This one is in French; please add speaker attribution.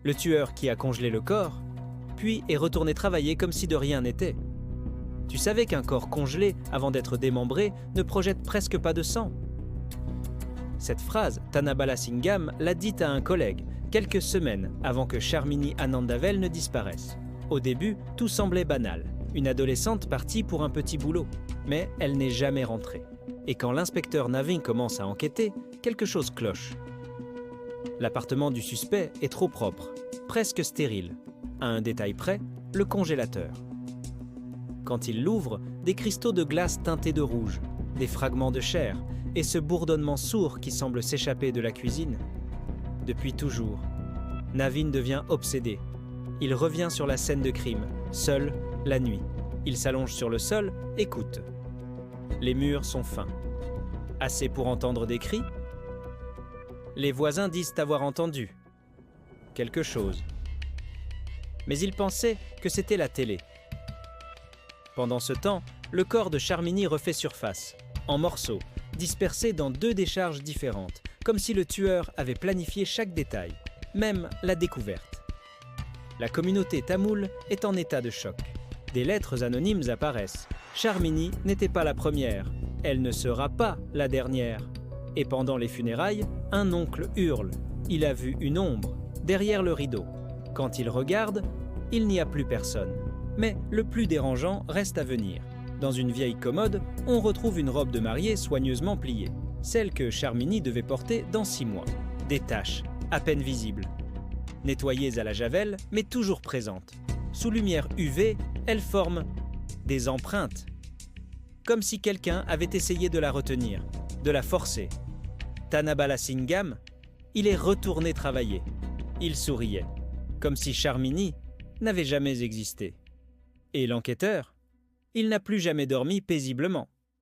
Speaker 1: le tueur qui a congelé le corps, puis est retourné travailler comme si de rien n'était. Tu savais qu'un corps congelé avant d'être démembré ne projette presque pas de sang. Cette phrase, Thanabalasingham l'a dite à un collègue quelques semaines avant que Charmini Anandavel ne disparaisse. Au début, tout semblait banal. Une adolescente partie pour un petit boulot, mais elle n'est jamais rentrée. Et quand l'inspecteur Navin commence à enquêter, quelque chose cloche. L'appartement du suspect est trop propre, presque stérile. À un détail près, le congélateur. Quand il l'ouvre, des cristaux de glace teintés de rouge, des fragments de chair et ce bourdonnement sourd qui semble s'échapper de la cuisine. Depuis toujours, Navin devient obsédé. Il revient sur la scène de crime, seul, la nuit. Il s'allonge sur le sol, écoute. Les murs sont fins. Assez pour entendre des cris? Les voisins disent avoir entendu quelque chose. Mais il pensait que c'était la télé. Pendant ce temps, le corps de Charmini refait surface, en morceaux, dispersés dans 2 décharges différentes, comme si le tueur avait planifié chaque détail, même la découverte. La communauté tamoule est en état de choc. Des lettres anonymes apparaissent. Charmini n'était pas la première, elle ne sera pas la dernière. Et pendant les funérailles, un oncle hurle. Il a vu une ombre, derrière le rideau. Quand il regarde, il n'y a plus personne. Mais le plus dérangeant reste à venir. Dans une vieille commode, on retrouve une robe de mariée soigneusement pliée. Celle que Charmini devait porter dans 6 mois. Des taches, à peine visibles. Nettoyées à la javel, mais toujours présentes. Sous lumière UV, elles forment des empreintes. Comme si quelqu'un avait essayé de la retenir, de la forcer. Thanabalasingham, il est retourné travailler. Il souriait, comme si Charmini n'avait jamais existé. Et l'enquêteur, il n'a plus jamais dormi paisiblement.